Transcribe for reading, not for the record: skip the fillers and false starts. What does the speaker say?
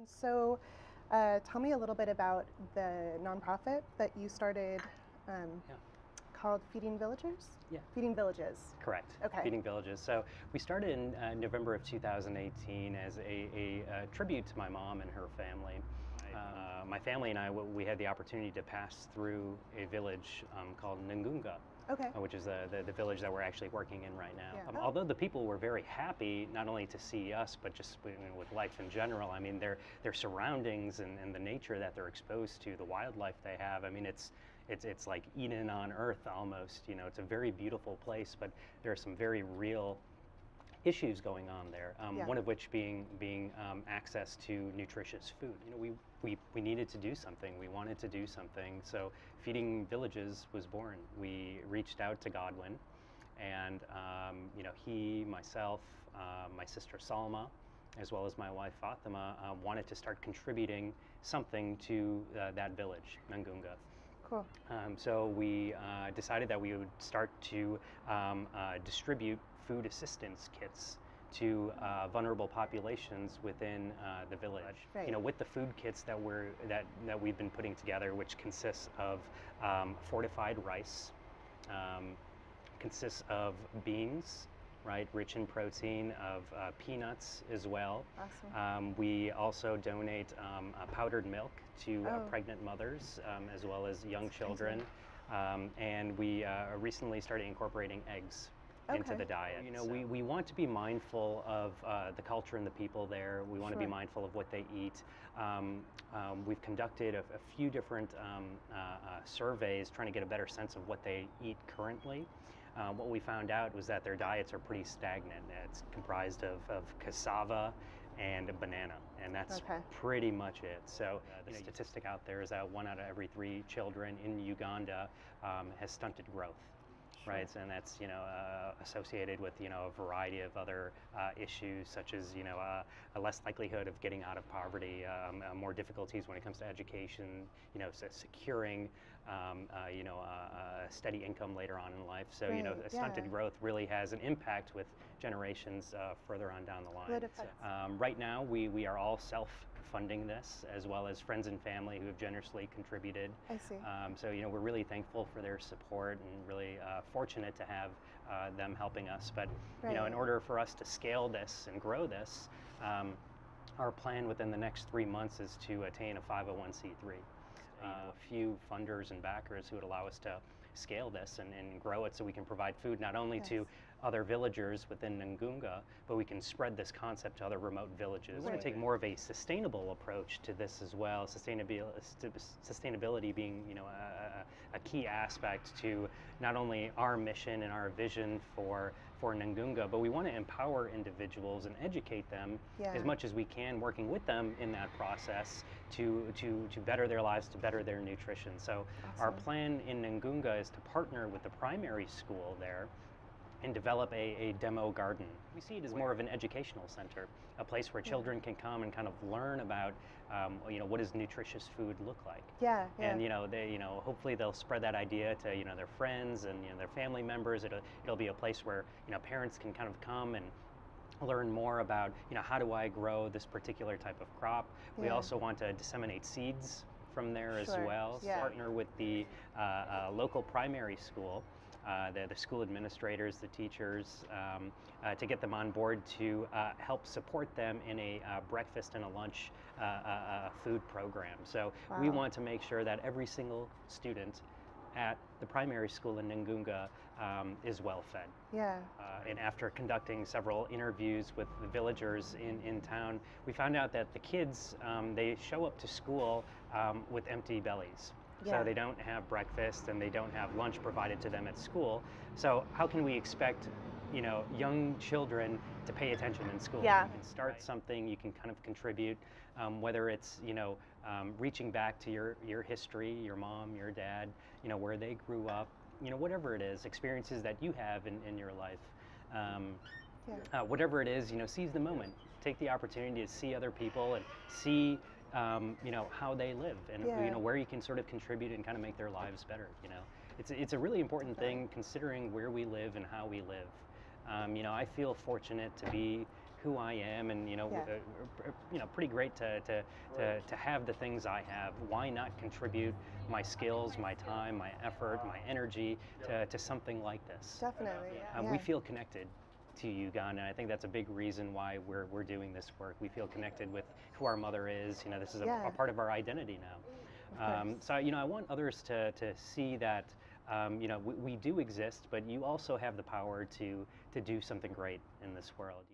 So, tell me a little bit about the nonprofit that you started Yeah. called Feeding Villagers? Yeah. Feeding Villages. Correct. Okay. Feeding Villages. So we started in November of 2018 as a tribute to my mom and her family. My family and I, we had the opportunity to pass through a village called Ngunga, Okay. which is the village that we're actually working in right now. Yeah. Although the people were very happy, not only to see us, but just with life in general. I mean, their surroundings and the nature that they're exposed to, the wildlife they have. I mean, it's like Eden on Earth almost. You know, it's a very beautiful place, but there are some very real issues going on there. Yeah. One of which being access to nutritious food. You know, we needed to do something. We wanted to do something. So Feeding Villages was born. We reached out to Godwin, and you know, he, myself, my sister Salma, as well as my wife Fatima, wanted to start contributing something to that village, Ngunga. Cool. So we decided that we would start to distribute food assistance kits to vulnerable populations within the village. Right. You know, with the food kits that we've been putting together, which consists of fortified rice, consists of beans, right, rich in protein, of peanuts as well. Awesome. We also donate powdered milk to Oh. pregnant mothers as well as young That's children. And we recently started incorporating eggs into Okay. the diet. You know, we want to be mindful of the culture and the people there. We want to be Sure. mindful of what they eat. We've conducted a few different surveys trying to get a better sense of what they eat currently. What we found out was that their diets are pretty stagnant. It's comprised of cassava and a banana, and that's Okay. pretty much it. So the statistic out there is that 1 out of every 3 children in Uganda has stunted growth. Sure. Right, and that's associated with a variety of other issues, such as a less likelihood of getting out of poverty, more difficulties when it comes to education, securing a steady income later on in life. So Right, stunted yeah. growth really has an impact with generations further on down the line. Good effects. Right now, we are all self-funding this, as well as friends and family who have generously contributed. I see. So we're really thankful for their support and really fortunate to have them helping us. But in Right. order for us to scale this and grow this, our plan within the next 3 months is to attain a 501c3. A few funders and backers who would allow us to scale this and grow it so we can provide food not only to Yes. other villagers within Ngunga, but we can spread this concept to other remote villages. We want to take more of a sustainable approach to this as well. Sustainability being, a key aspect to not only our mission and our vision for Ngunga, but we want to empower individuals and educate them Yeah. as much as we can, working with them in that process to better their lives, to better their nutrition. So our Awesome. plan in Ngunga is to partner with the primary school there and develop a demo garden. We see it as more of an educational center, a place where children can come and kind of learn about, what does nutritious food look like. Yeah. Yeah. And they, hopefully they'll spread that idea to their friends and their family members. It'll be a place where parents can kind of come and learn more about how do I grow this particular type of crop. We Yeah. also want to disseminate seeds from there as Sure. well. Yeah. Partner with the local primary school, the school administrators, the teachers, to get them on board to help support them in a breakfast and a lunch food program. So we Wow. want to make sure that every single student at the primary school in Ngunga is well fed. Yeah. And after conducting several interviews with the villagers in town, we found out that the kids, they show up to school with empty bellies. Yeah. So they don't have breakfast and they don't have lunch provided to them at school. So how can we expect young children to pay attention in school? Yeah. You can start something, you can kind of contribute, whether it's reaching back to your history, your mom, your dad, where they grew up, whatever it is, experiences that you have in your life. Whatever it is, seize the moment. Take the opportunity to see other people and see how they live and Yeah. where you can sort of contribute and kind of make their lives better. It's a really important thing considering where we live and how we live. I feel fortunate to be who I am, and Yeah. pretty great to have the things I have. Why not contribute my skills, my time, my effort, my energy to something like this? Definitely. We Yeah. feel connected to Uganda, and I think that's a big reason why we're doing this work. We feel connected with who our mother is. This is Yeah. a part of our identity now. Of course. So I want others to see that we do exist, but you also have the power to do something great in this world.